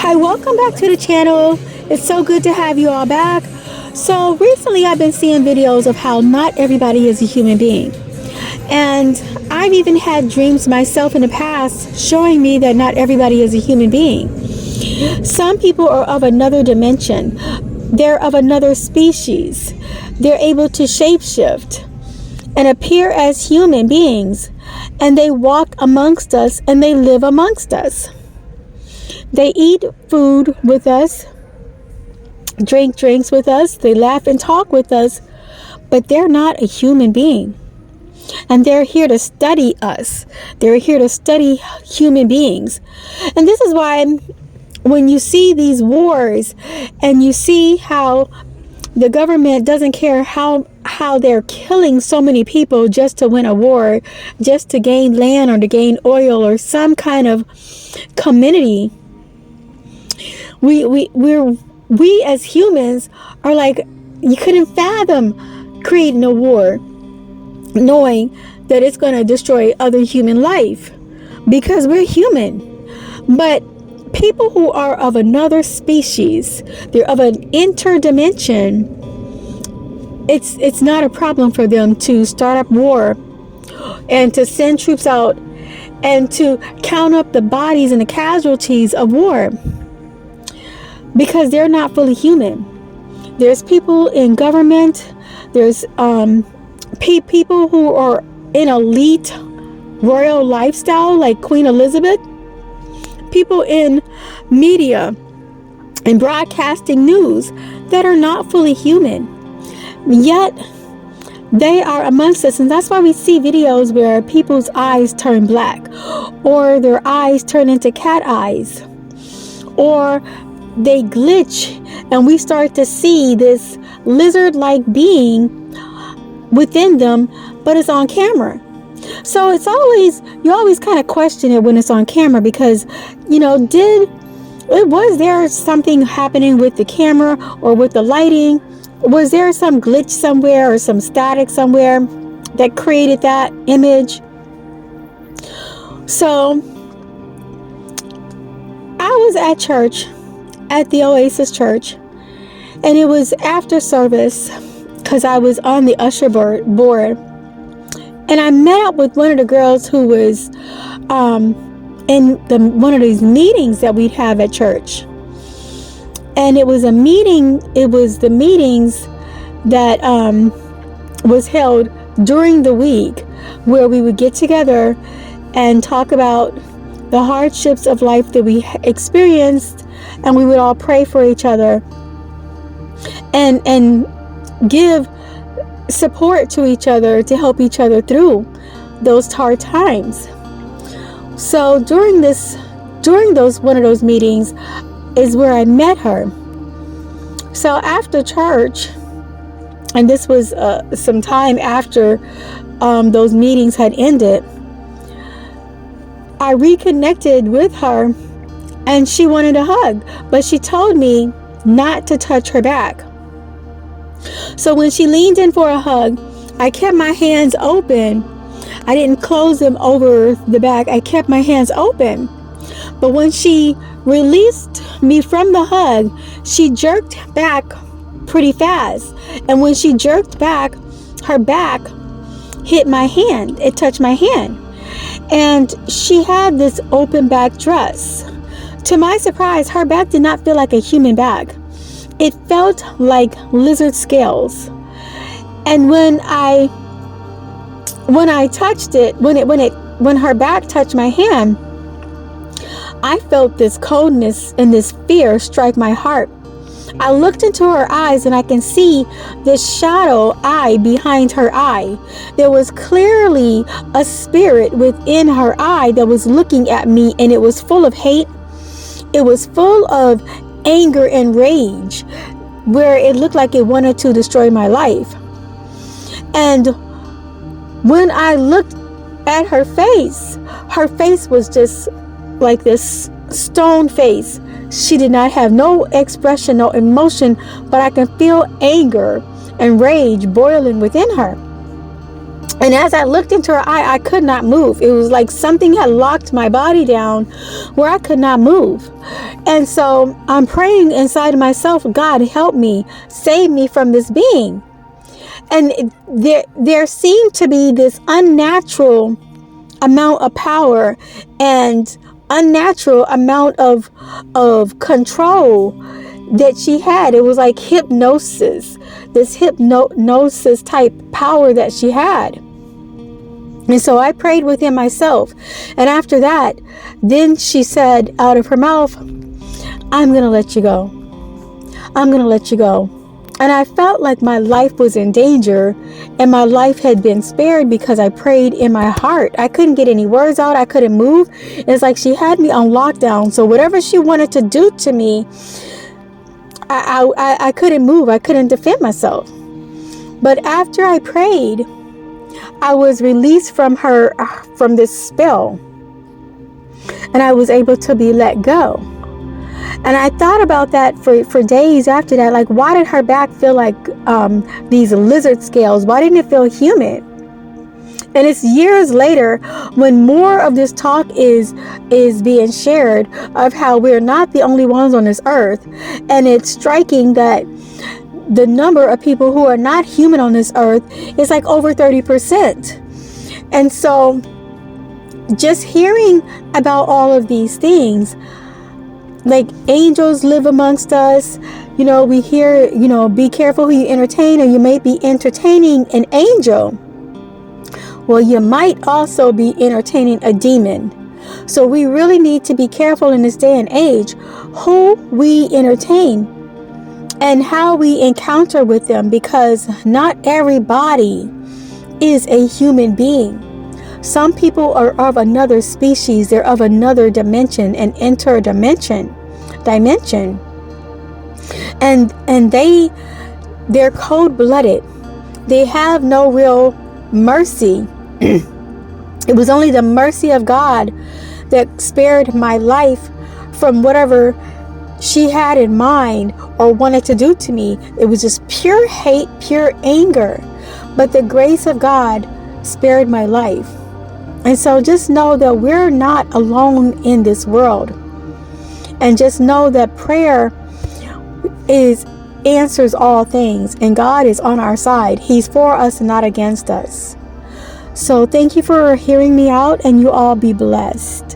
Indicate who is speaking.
Speaker 1: Hi, welcome back to the channel. It's so good to have you all back. So recently I've been seeing videos of how not everybody is a human being. And I've even had dreams myself in the past showing me that not everybody is a human being. Some people are of another dimension. They're of another species. They're able to shapeshift and appear as human beings. And they walk amongst us and they live amongst us. They eat food with us, drink drinks with us, they laugh and talk with us, but they're not a human being. And they're here to study us. They're here to study human beings. And this is why when you see these wars and you see how the government doesn't care how they're killing so many people just to win a war, just to gain land or to gain oil or some kind of community, we as humans are like, you couldn't fathom creating a war knowing that it's going to destroy other human life because we're human. But people who are of another species, they're of an interdimension, it's not a problem for them to start up war and to send troops out and to count up the bodies and the casualties of war, because they're not fully human. There's people in government, there's people who are in elite royal lifestyle like Queen Elizabeth, people in media and broadcasting news that are not fully human, yet they are amongst us. And that's why we see videos where people's eyes turn black, or their eyes turn into cat eyes, or they glitch and we start to see this lizard-like being within them, but it's on camera. So you always kind of question it when it's on camera, because was there something happening with the camera or with the lighting? Was there some glitch somewhere or some static somewhere that created that image? So I was at church, at the Oasis Church, and it was after service because I was on the usher board, and I met up with one of the girls who was in one of these meetings that we'd have at church. And it was the meetings that was held during the week, where we would get together and talk about the hardships of life that we experienced, and we would all pray for each other and give support to each other to help each other through those hard times. So during one of those meetings is where I met her. So after church, and this was some time after those meetings had ended, I reconnected with her, and she wanted a hug, but she told me not to touch her back. So when she leaned in for a hug, I kept my hands open. I didn't close them over the back. I kept my hands open. But when she released me from the hug, she jerked back pretty fast. And when she jerked back, her back hit my hand. It touched my hand. And she had this open back dress. To my surprise, her back did not feel like a human back. It felt like lizard scales. And when I touched it, when her back touched my hand, I felt this coldness and this fear strike my heart. I looked into her eyes and I can see this shadow eye behind her eye. There was clearly a spirit within her eye that was looking at me, and it was full of hate. It was full of anger and rage, where it looked like it wanted to destroy my life. And when I looked at her face was just like this stone face. She did not have no expression, no emotion, but I can feel anger and rage boiling within her. And as I looked into her eye, I could not move. It was like something had locked my body down where I could not move. And so I'm praying inside of myself, God, help me, save me from this being. And there seemed to be this unnatural amount of power and unnatural amount of control that she had. It was like hypnosis, this hypnosis type power that she had. And so I prayed within myself. And after that, then she said out of her mouth, I'm going to let you go. I'm going to let you go. And I felt like my life was in danger and my life had been spared because I prayed in my heart. I couldn't get any words out. I couldn't move. It's like she had me on lockdown. So whatever she wanted to do to me, I couldn't move. I couldn't defend myself. But after I prayed, I was released from this spell, and I was able to be let go. And I thought about that for days after that. Like, why did her back feel like these lizard scales? Why didn't it feel human? And it's years later when more of this talk is being shared of how we're not the only ones on this earth. And it's striking that the number of people who are not human on this earth is like over 30%. And so just hearing about all of these things, like angels live amongst us, we hear, be careful who you entertain, or you may be entertaining an angel. Well, you might also be entertaining a demon. So we really need to be careful in this day and age who we entertain and how we encounter with them, because not everybody is a human being. Some people are of another species. They're of another dimension, an interdimension dimension. And they're cold-blooded. They have no real mercy. It was only the mercy of God that spared my life from whatever she had in mind or wanted to do to me. It was just pure hate, pure anger. But the grace of God spared my life. And so just know that we're not alone in this world. And just know that prayer answers all things, and God is on our side. He's for us and not against us. So thank you for hearing me out, and you all be blessed.